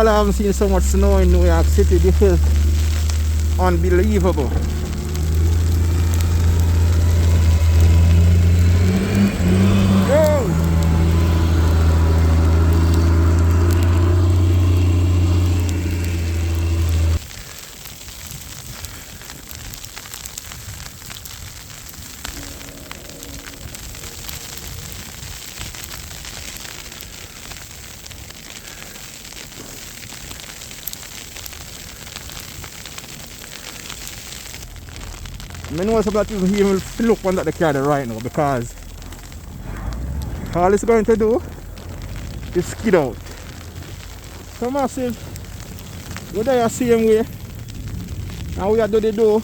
I haven't seen so much snow in New York City. This is unbelievable. Yo! I know some that even look on that the car right now because all it's going to do is skid out. So massive. We're there the same way. And we are do the door.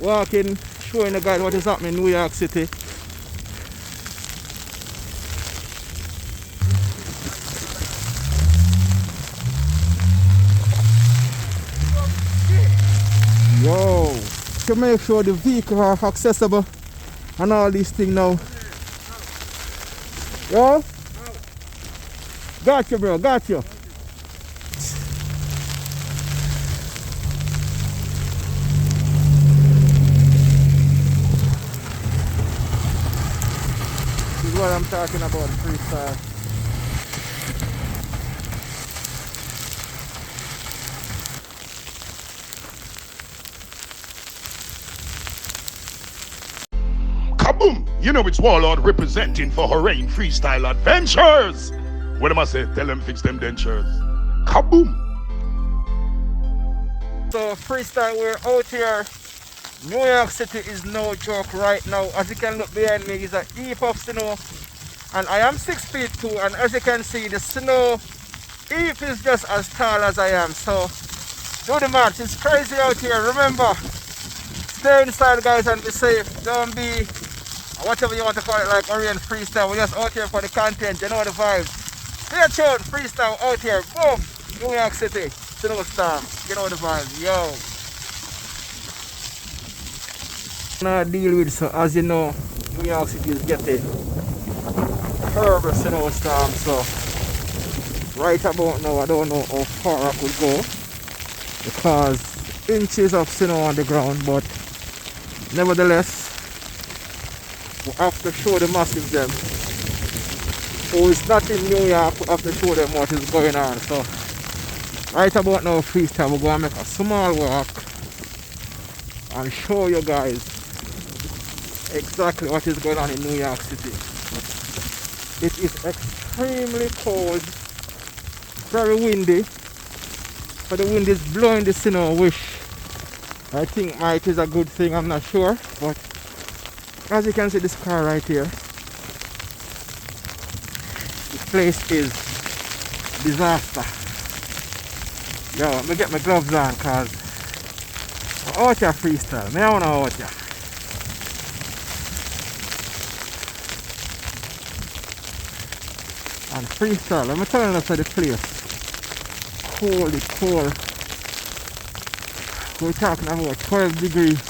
Walking, showing the guys what is happening in New York City. Yo, to make sure the vehicle are accessible and all these things now. Yo, got you, bro, got you. This is what I'm talking about, freestyle. Kaboom! You know it's Warlord representing for Horain Freestyle Adventures. What am I say? Tell them fix them dentures. Kaboom! So freestyle, we're out here. New York City is no joke right now. As you can look behind me, is a heap of snow. And I am 6 feet too, and as you can see, the snow heap is just as tall as I am. So do the math. It's crazy out here. Remember, stay inside, guys, and be safe. Don't be whatever you want to call it, like Horain Freestyle. We're just out here for the content, you know the vibes. Stay tuned, freestyle out here. Boom! New York City, snowstorm. You know the vibes, yo. Now deal with, so as you know, New York City is getting horrible snowstorm. So right about now, I don't know how far I could go because inches of snow on the ground, but nevertheless, we have to show the masses them who is not in New York. We have to show them what is going on. So right about now, freestyle, we're going to make a small walk and show you guys exactly what is going on in New York City. It is extremely cold, very windy. So the wind is blowing the snow, which I think might is a good thing, I'm not sure. But as you can see, this car right here, this place is disaster. Yo, let me get my gloves on because I'm out here freestyle. I want to out here. And freestyle, let me tell you for the place. Holy cold. We're talking about 12 degrees.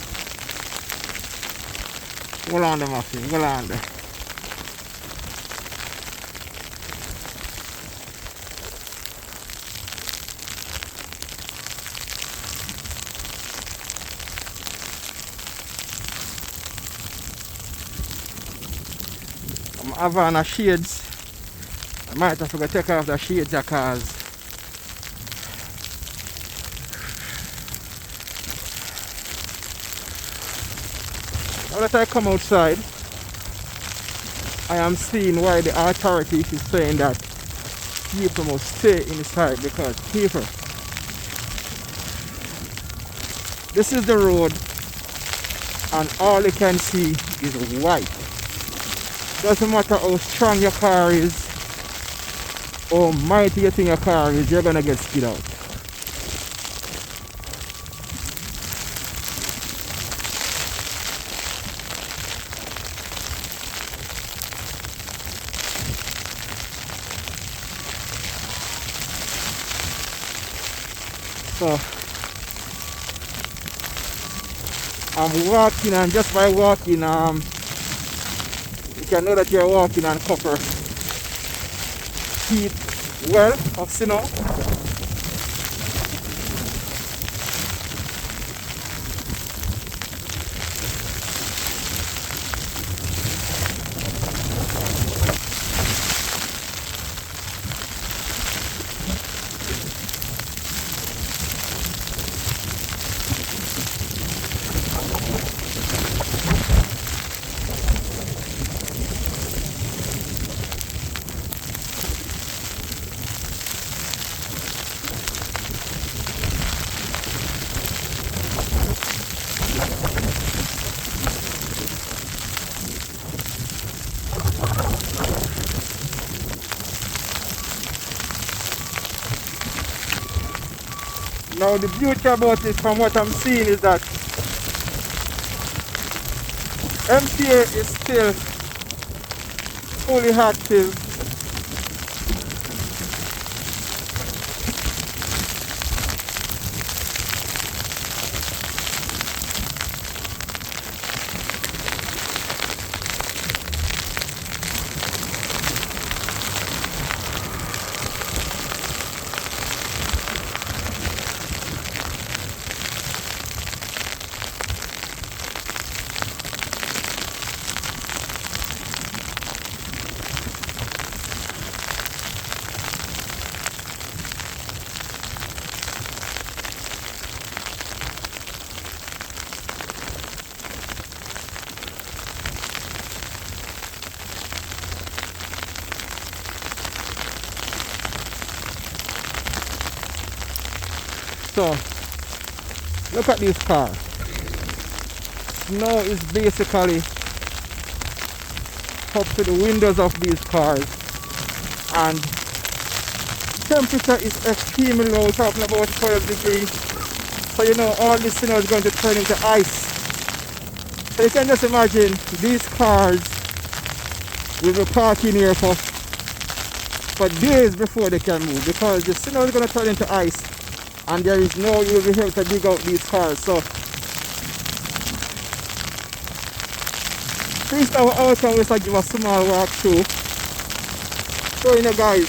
Hold on there, Matthew. Hold on there. I'm having a shades. I might have to take off the shades because now that I come outside, I am seeing why the authority is saying that people must stay inside, because people, this is the road and all you can see is white. Doesn't matter how strong your car is or mighty you think your car is, you're gonna get skid out. So I'm walking, and just by walking, you can know that you're walking on copper. Heat well of snow. Now the beauty about it from what I'm seeing is that MTA is still fully active. So look at this car. Snow is basically up to the windows of these cars, and temperature is extremely low, talking about 12 degrees. So you know all this snow is going to turn into ice. So you can just imagine these cars will be parking here for days before they can move, because the snow is going to turn into ice and there is no way you'll be able to dig out these cars. So first our outcome is to give a small walk through, showing you guys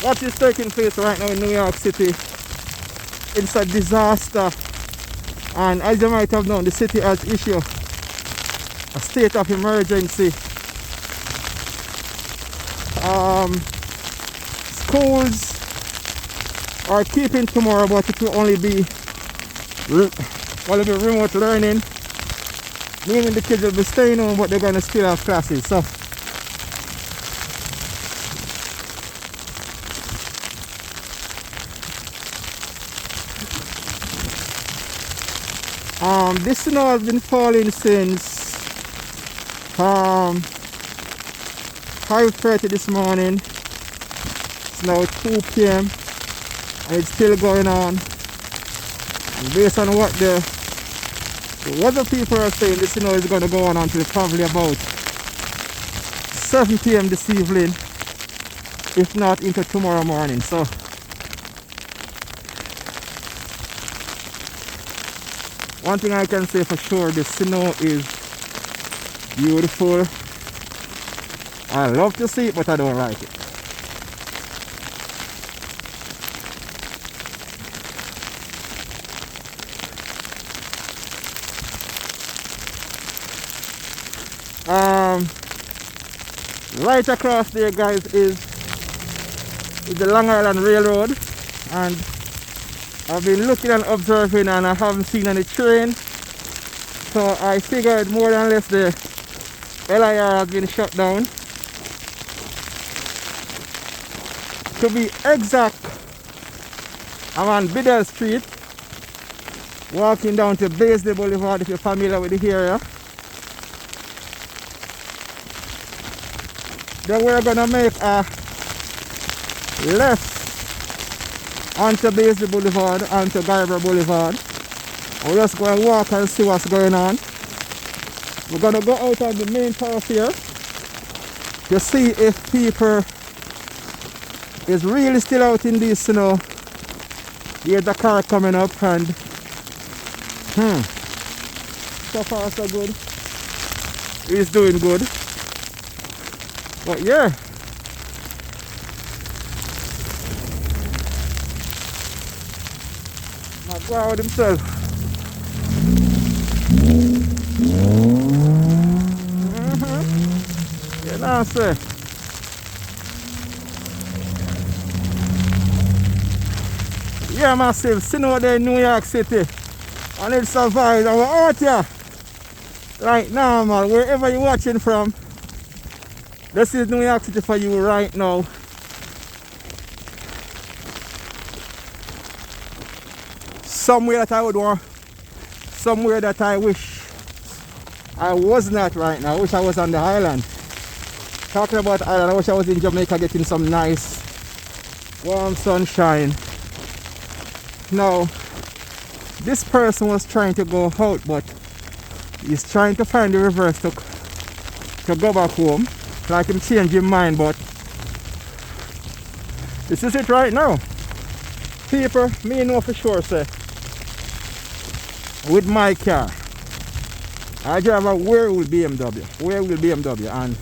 what is taking place right now in New York City. It's a disaster, and as you might have known, the city has issued a state of emergency. Schools are keeping tomorrow, but it will only be remote learning, meaning the kids will be staying home, but they're going to still have classes. So this snow has been falling since 5:30 this morning. It's now 2 p.m. and it's still going on. And based on what the weather people are saying, this snow is going to go on until probably about 7 p.m. this evening, if not into tomorrow morning. So one thing I can say for sure, the snow is beautiful. I love to see it, but I don't like it. Right across there, guys, is the Long Island Railroad, and I've been looking and observing and I haven't seen any train, so I figured more than less the LIR has been shut down. To be exact, I'm on Biddle Street, walking down to Baisley Boulevard, if you're familiar with the area. Then we're gonna make a left onto Baisley Boulevard, onto Guyver Boulevard. We're just going to walk and see what's going on. We're going to go out on the main thoroughfare to see if people is really still out in this snow. Here's the car coming up, and so far so good. He's doing good. But yeah, Go out with himself. You know what I'm saying? Yeah, massive. Sitting out there in New York City. And it survived. And we're out here. Right now, man. Wherever you're watching from. This is New York City for you right now. Somewhere that I would want. Somewhere that I wish I was not right now. I wish I was on the island. Talking about island, I wish I was in Jamaica getting some nice warm sunshine. Now, this person was trying to go out, but he's trying to find the reverse to go back home. Like him change his mind, but this is it right now. People, me know for sure, say, with my car, I drive a Where-wheel BMW, and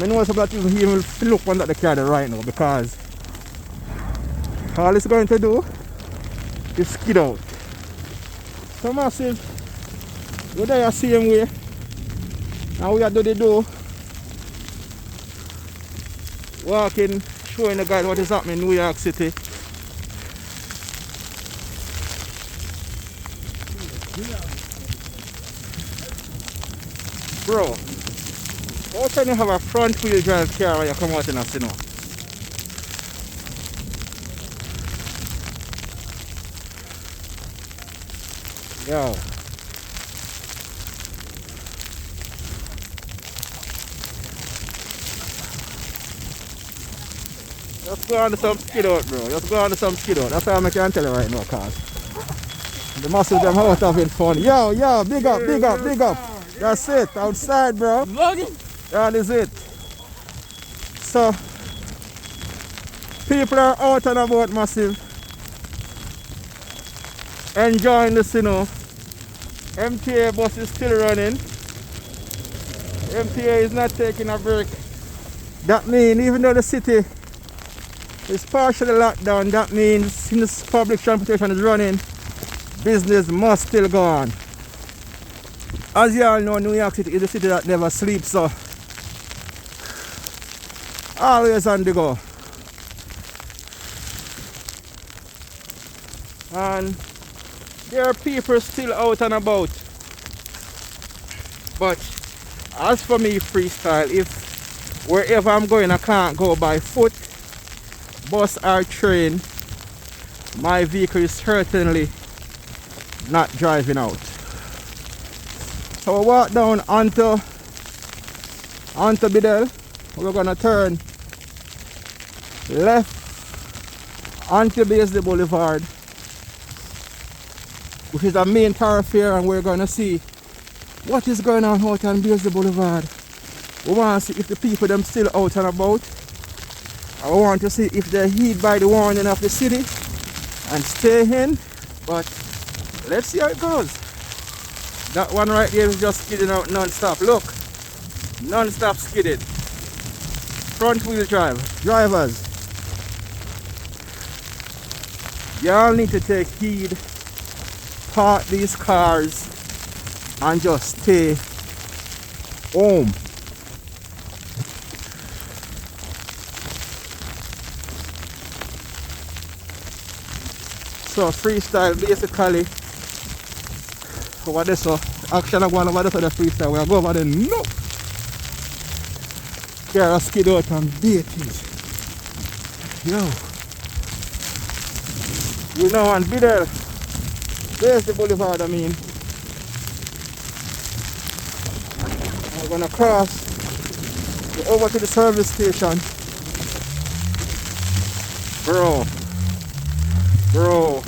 I know some that he will look under the car right now, because all it's going to do is skid out. So massive, we're there the same way, and we are do the door, walking, showing the guys what is happening in New York City. Bro, how can you have a front wheel drive car when you come out in a snow? Yo. Just go on to some skid out, bro. Just go on to some skid out. That's all I can tell you right now, cause the muscles them out of it fun. Yo, big up, big up, big up. That's it, outside, bro. That is it. So, people are out and about massive. Enjoying the snow. MTA bus is still running. MTA is not taking a break. That means even though the city is partially locked down, that means since public transportation is running, business must still go on. As you all know, New York City is a city that never sleeps, so always on the go. And there are people still out and about. But as for me, freestyle, if wherever I'm going I can't go by foot, bus or train, my vehicle is certainly not driving out. So we walk down onto Biddell. We're gonna turn left onto Beasley Boulevard, which is a main thoroughfare, and we're gonna see what is going on out on Beasley Boulevard. We want to see if the people them still out and about. I want to see if they heed by the warning of the city and stay in. But let's see how it goes. That one right there is just skidding out non-stop. Look, non-stop skidding. Front wheel drive. Drivers, y'all need to take heed. Park these cars and just stay home. So freestyle basically over this, so action of one over this, the freestyle we'll go over there. No, there are skid out and bait it. Yo, we know and be there. There's the boulevard, I mean. We're gonna cross over to the service station. Bro. Yo.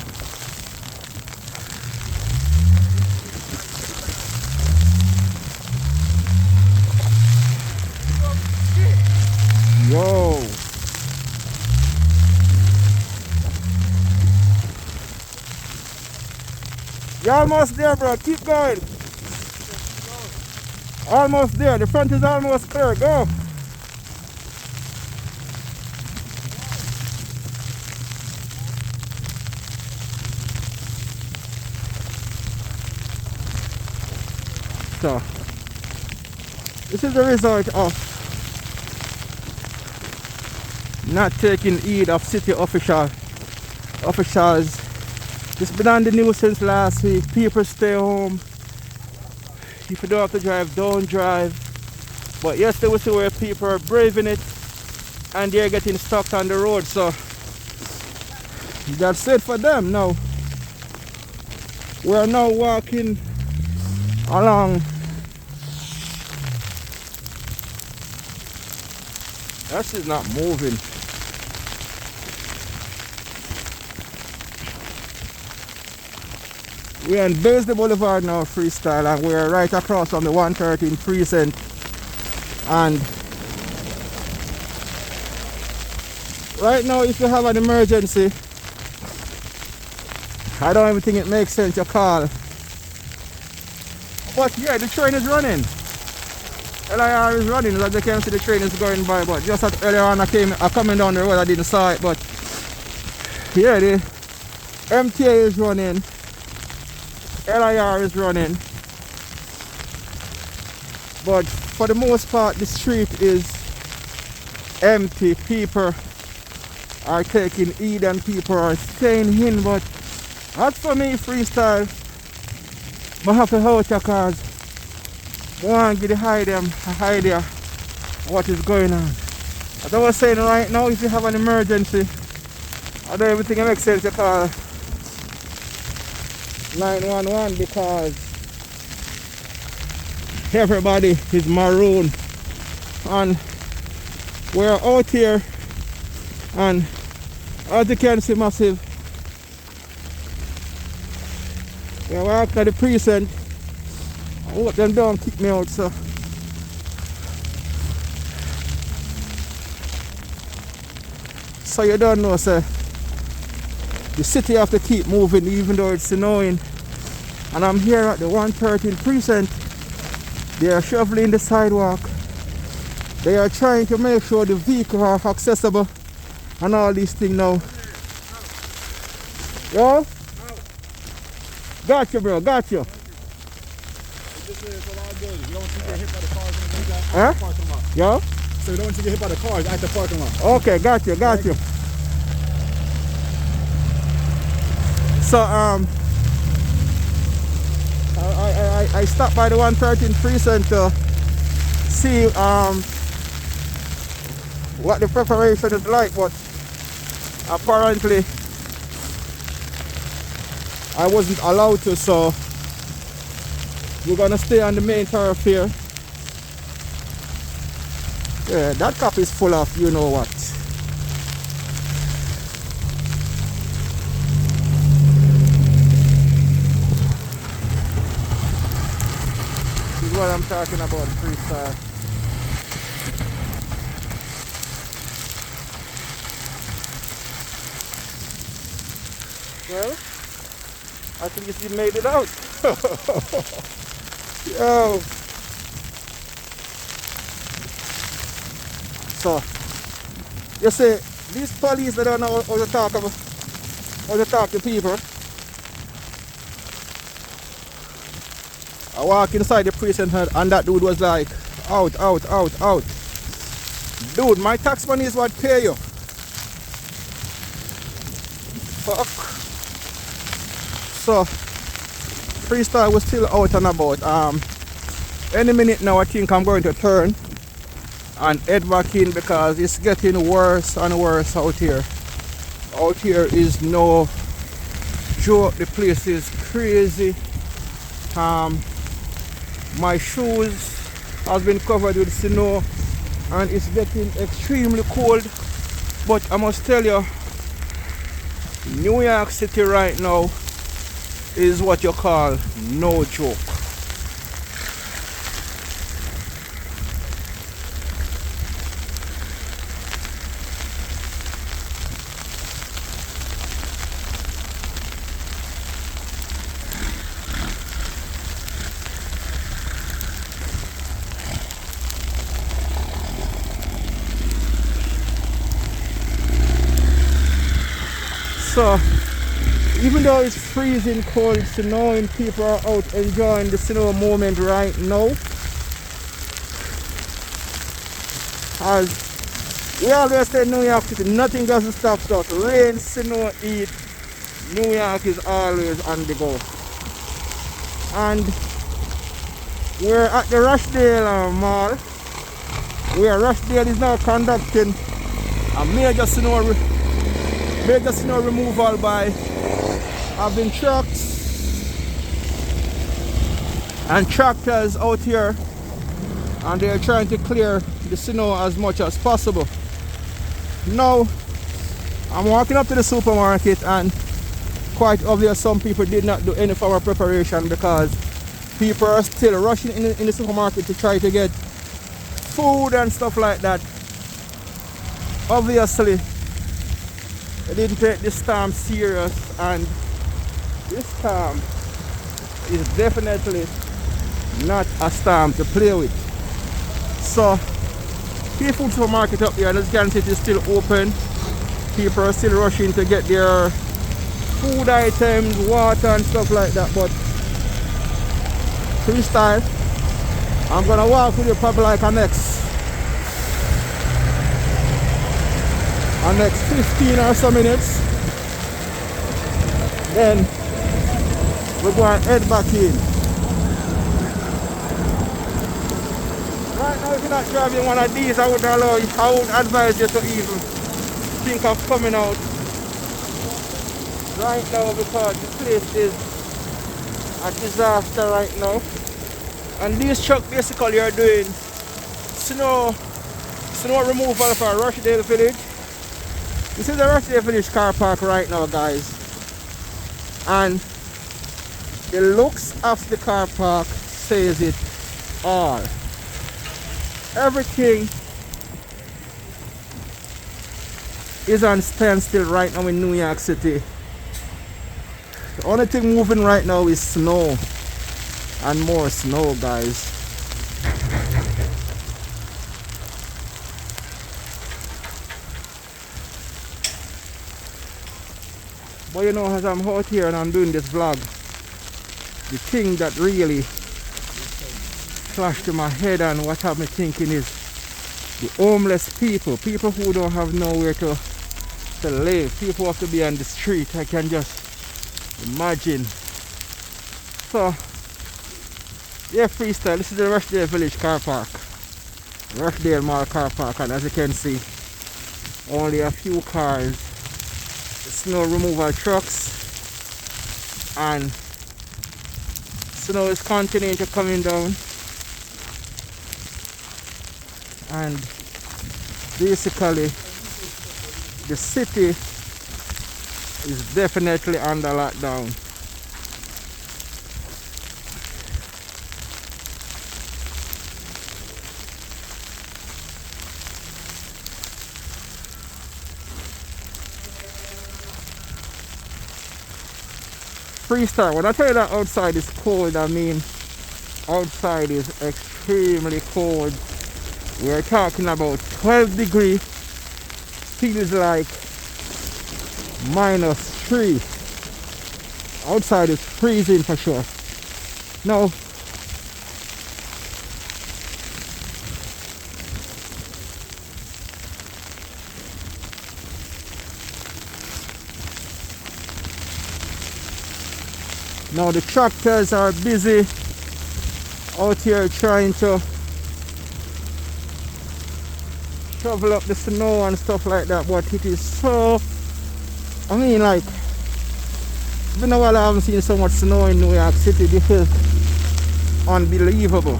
You're almost there, bro. Keep going. Almost there. The front is almost clear. Go. So this is the result of not taking heed of city officials. It's been on the news since last week. People stay home. If you don't have to drive, don't drive. But yesterday we see where people are braving it and they're getting stuck on the road. So that's it for them now. We are now walking along. That is not moving. We're on Basley Boulevard now, Freestyle, and we're right across from the 113 precinct. And right now, if you have an emergency, I don't even think it makes sense to call. But yeah, the train is running. LIR is running, as you can see the train is going by. But just earlier on I coming down the road, I didn't saw it. But yeah, the MTA is running. LIR is running, but for the most part the street is empty. People are taking heed and people are staying in. But as for me, Freestyle, I have to out because I want to get the idea what is going on. As I was saying, right now, if you have an emergency, I don't even think it makes sense to call 911 because everybody is maroon, and we're out here, and as you can see, massive, we're walking at the precinct. I hope them don't kick me out. So you don't know, sir. The city have to keep moving even though it's snowing. And I'm here at the 113 precinct. They are shoveling the sidewalk. They are trying to make sure the vehicles are accessible and all these things now. Yo? Got you, bro, got you. Huh? Yo? So you don't want to get hit by the cars at the parking lot. Okay, got you, got you. So I stopped by the 113 precinct to see what the preparation is like, but apparently I wasn't allowed to, so we're gonna stay on the main thoroughfare. Yeah, that cup is full of you know what. This is what I'm talking about, Freestyle. Well, I think you made it out. Yo. So, you see, these police that don't know how to talk to people. I walk inside the precinct and that dude was like, out. Dude, my tax money is what pay you. Fuck. So, Freestyle was still out and about. Any minute now I think I'm going to turn and head back in because it's getting worse and worse out here. Out here is no joke. The place is crazy. My shoes has been covered with snow and it's getting extremely cold. But I must tell you, New York City right now is what you call no joke. So Even though it's freezing cold, it's snowing, people are out enjoying the snow moment right now. As we always say, New York City, nothing doesn't stop us. Rain, snow, heat, New York is always on the go. And we're at the Rochdale Mall, where Rochdale is now conducting a major snow removal by having trucks and tractors out here, and they're trying to clear the snow as much as possible. Now I'm walking up to the supermarket, and quite obvious some people did not do any flower preparation because people are still rushing in the supermarket to try to get food and stuff like that. Obviously they didn't take this storm serious, and this storm is definitely not a storm to play with. So Seafood supermarket up here, and as you can see, it is still open. People are still rushing to get their food items, water and stuff like that. But freestyle, I'm gonna walk with you probably like a next 15 or so minutes. Then we're going to head back in. Right now, if you're not driving one of these, I would advise you to even think of coming out right now, because the place is a disaster right now. And these trucks basically are doing snow removal for Rochdale Village. This is the Rochdale Village car park right now, guys. And the looks of the car park says it all. Everything is on standstill right now in New York City. The only thing moving right now is snow, and more snow, guys. But you know, as I'm out here and I'm doing this vlog, the thing that really flashed to my head and what have me thinking is the homeless people who don't have nowhere to live, people who have to be on the street. I can just imagine. So yeah, freestyle, this is the Rochdale Village car park, Rochdale Mall car park, and as you can see, only a few cars, snow removal trucks, and snow is continuing to coming down. And basically the city is definitely under lockdown. Freestyle, when I tell you that outside is cold, I mean outside is extremely cold. We're talking about 12 degrees, feels like -3. Outside is freezing for sure. Now, the tractors are busy out here trying to shovel up the snow and stuff like that, but it is so, I mean, like, it's been a while I haven't seen so much snow in New York City. This is unbelievable.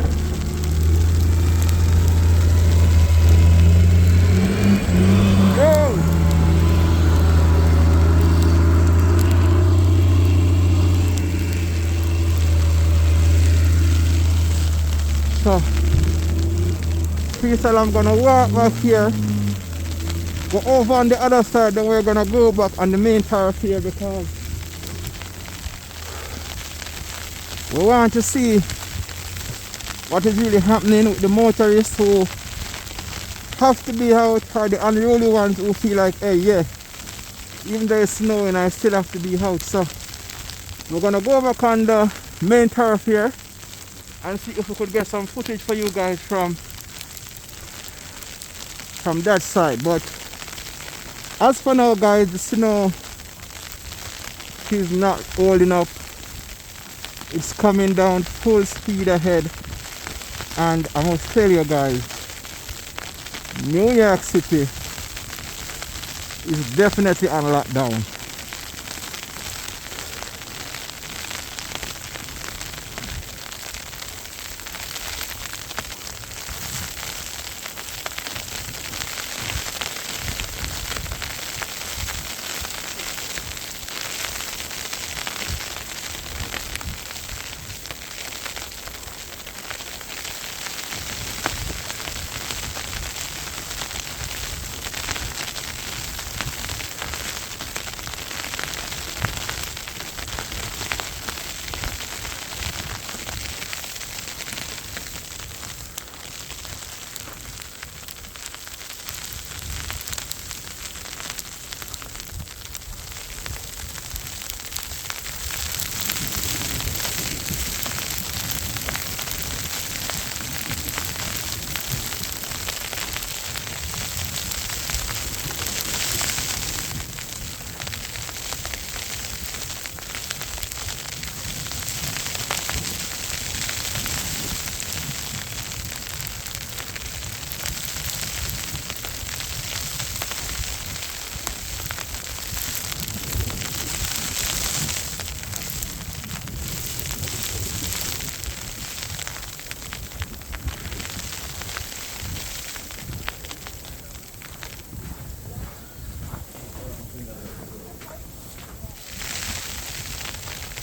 Whoa. So Peaceful, I'm gonna walk back here, go over on the other side, then we're gonna go back on the main thoroughfare, because we want to see what is really happening with the motorists who have to be out, or the unruly ones who feel like, hey, yeah, Even though it's snowing, I still have to be out. So we're gonna go back on the main turf here and see if we could get some footage for you guys from that side. But as for now, guys, the snow is not holding up. It's coming down full speed ahead, and I must tell you guys, New York City is definitely on lockdown.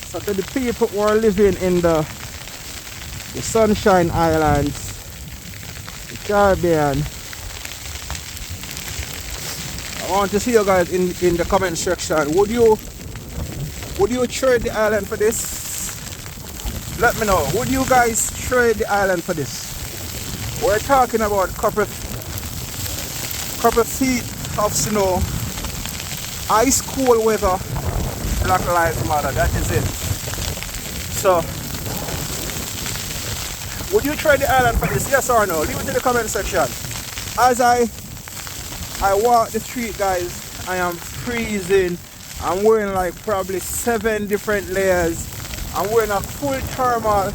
So to the people who are living in the Sunshine Islands, the Caribbean, I want to see you guys in the comment section. Would you trade the island for this? Let me know. Would you guys trade the island for this? We're talking about couple feet of snow, ice cold weather, Black Lives Matter. That is it. So, would you trade the island for this? Yes or no? Leave it in the comment section. As I walk the street, guys, I am freezing. I'm wearing like probably 7 different layers. I'm wearing a full thermal.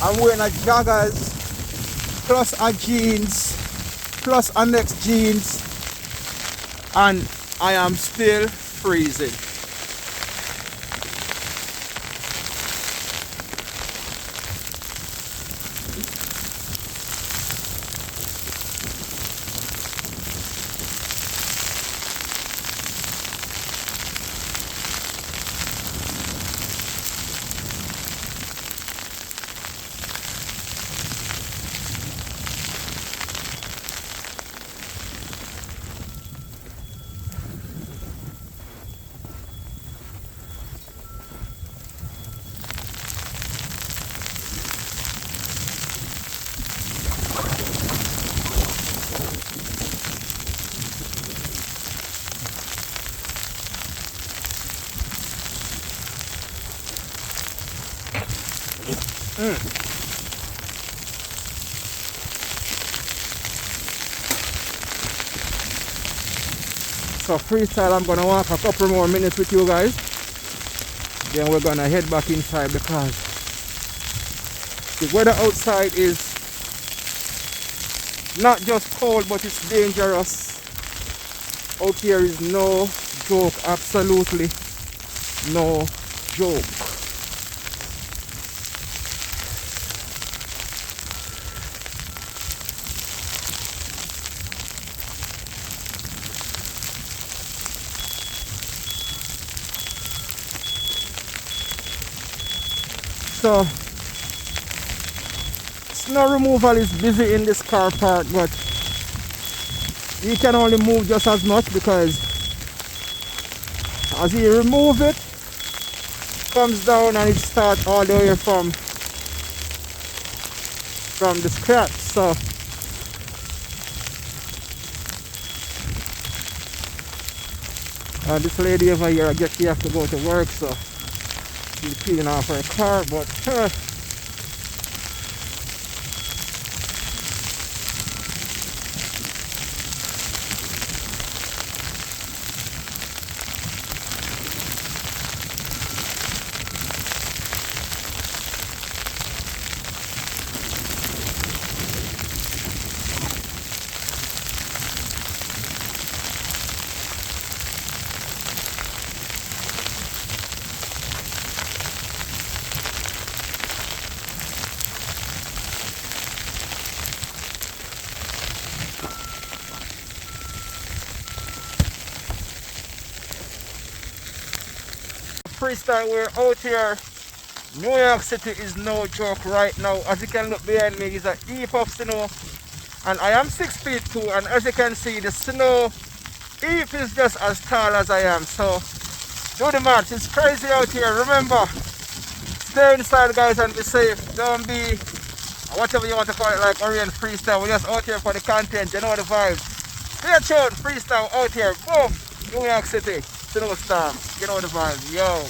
I'm wearing a joggers, plus a jeans, plus a next jeans, and I am still freezing. So freestyle, I'm gonna walk a couple more minutes with you guys, then we're gonna head back inside because the weather outside is not just cold, but it's dangerous. Out here is no joke, absolutely no joke. So snow removal is busy in this car park, but you can only move just as much because as you remove it, comes down and it starts all the way from the scratch. So And this lady over here, I guess she has to go to work, so she's cleaning off her car, but freestyle, we're out here. New York City is no joke right now. As you can look behind me, is a heap of snow, and I am 6'2", and as you can see, the snow heap is just as tall as I am. So do the math. It's crazy out here. Remember, stay inside, guys, and be safe. Don't be whatever you want to call it, like Orient Freestyle. We're just out here for the content. You know the vibes. Stay tuned. Freestyle out here. Boom. New York City. Snowstorm. You know the vibes. Yo.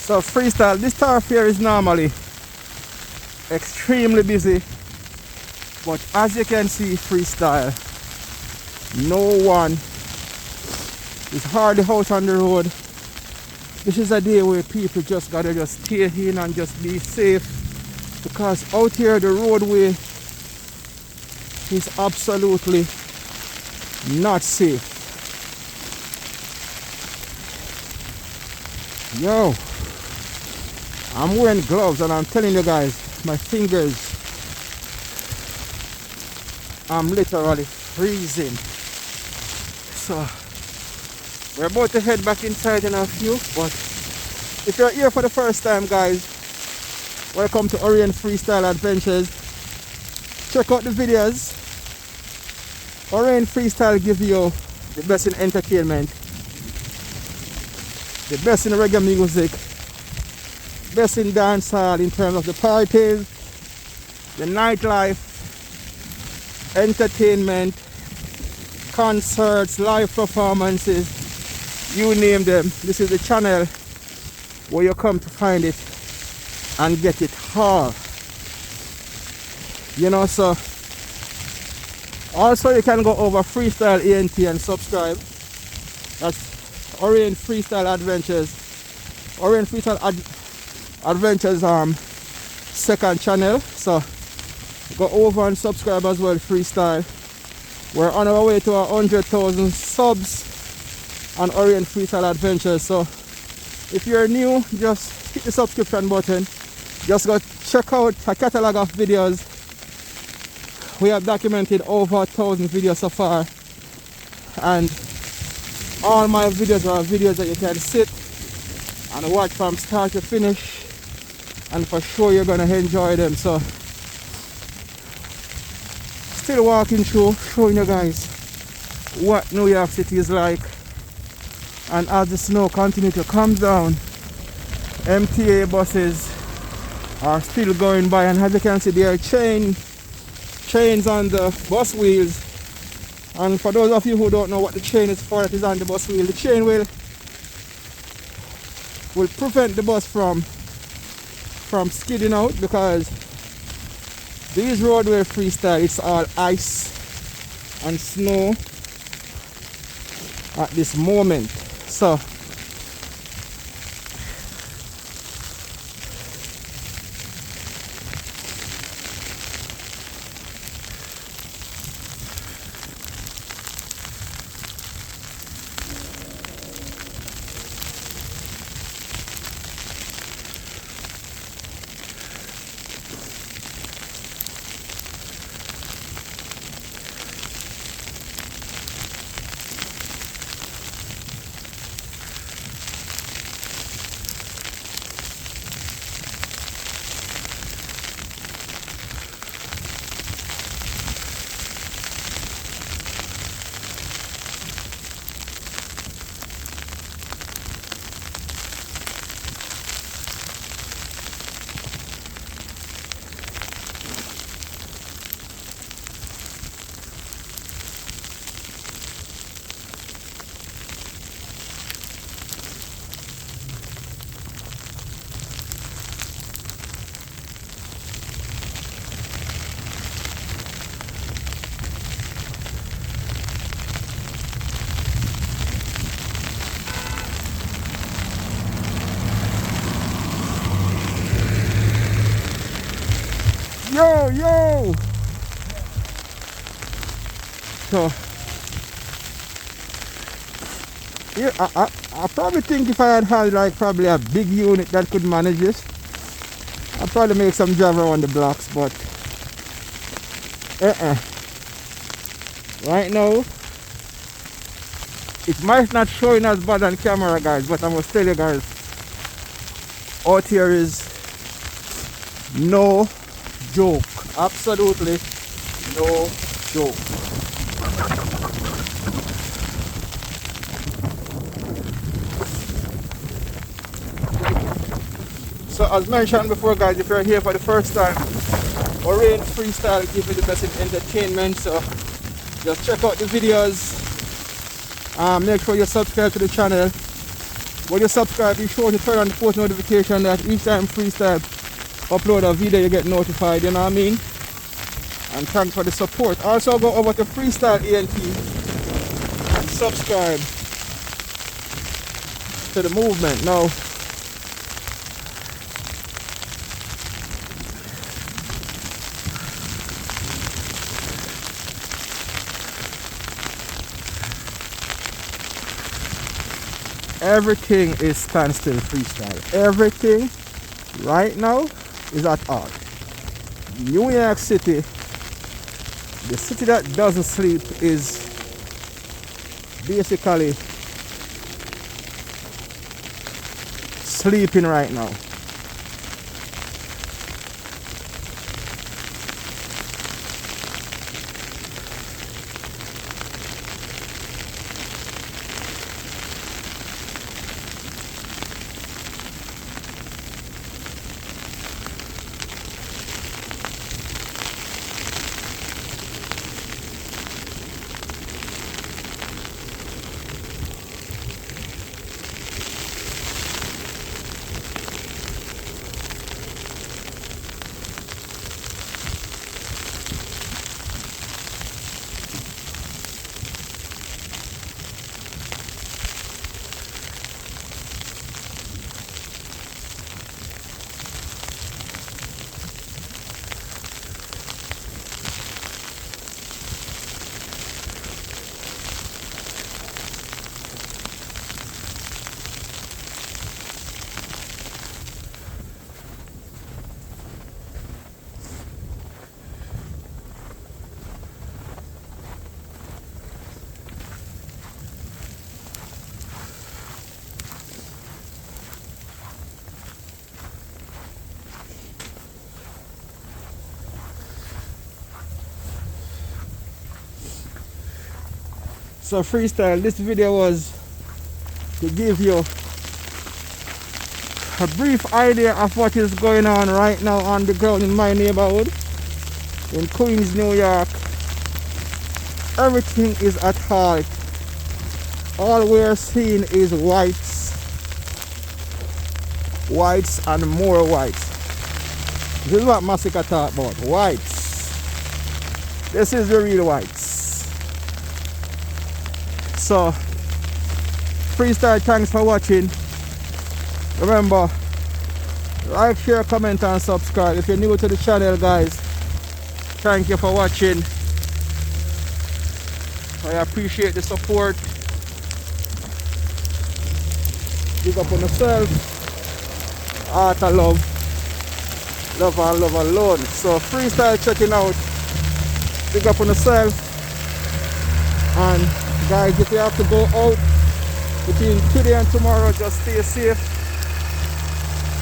So freestyle, this thoroughfare is normally extremely busy, but as you can see, freestyle, no one is hardly out on the road. This is a day where people just gotta just stay in and just be safe, because out here the roadway is absolutely not safe. Yo, I'm wearing gloves and I'm telling you guys, my fingers, I'm literally freezing. So we're about to head back inside in a few, but if you're here for the first time, guys, welcome to Orient Freestyle Adventures. Check out the videos. Orient Freestyle gives you the best in entertainment, the best in reggae music, best in dancehall in terms of the parties, the nightlife, entertainment, concerts, live performances, you name them. This is the channel where you come to find it and get it all. You know, so also you can go over Freestyle ENT and subscribe. That's Orient Freestyle Adventures. Orient Freestyle Adventures second channel, so go over and subscribe as well. Freestyle, We're on our way to 100,000 subs on Orient Freestyle Adventures. So if you're new, just hit the subscription button. Just go check out a catalog of videos. We have documented over 1,000 videos so far, and all my videos are videos that you can sit and watch from start to finish, and for sure you're gonna enjoy them. So still walking through, showing you guys what New York City is like. And as the snow continues to come down, MTA buses are still going by, and as you can see, there are chains on the bus wheels. And for those of you who don't know what the chain is for, it is on the bus wheel. The chain will prevent the bus from skidding out, because these roadway freestyle, it's all ice and snow at this moment. So yo! So yeah, I probably think if I had like probably a big unit that could manage this, I'd probably make some drive around the blocks, but right now it might not showing as bad on camera, guys, but I must tell you guys, out here is no joke. Absolutely no joke. So as mentioned before, guys, if you're here for the first time, Orient Freestyle gives you the best entertainment. So just check out the videos. Make sure you subscribe to the channel. When you subscribe, be sure to turn on the post notification that each time Freestyle upload a video you get notified, you know what I mean? And thanks for the support. Also go over to Freestyle ENT and subscribe to the movement. Now everything is standstill freestyle. Everything right now is at all. New York City, the city that doesn't sleep, is basically sleeping right now. So freestyle, this video was to give you a brief idea of what is going on right now on the ground in my neighborhood in Queens, New York. Everything is at halt. All we're seeing is whites and more whites. This is what Massacre talk about, whites. This is the real whites. So freestyle, thanks for watching. Remember, like, share, comment and subscribe. If you're new to the channel, guys, thank you for watching. I appreciate the support. Big up on yourself. Art of love. Love and love alone. So freestyle checking out. Big up on yourself. And guys, if you have to go out between today and tomorrow, just stay safe.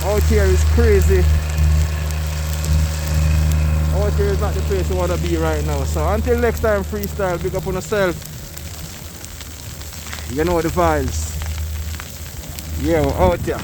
Out here is crazy. Out here is not the place you want to be right now. So until next time, freestyle, big up on yourself. You know the vibes. Yeah, we're out here.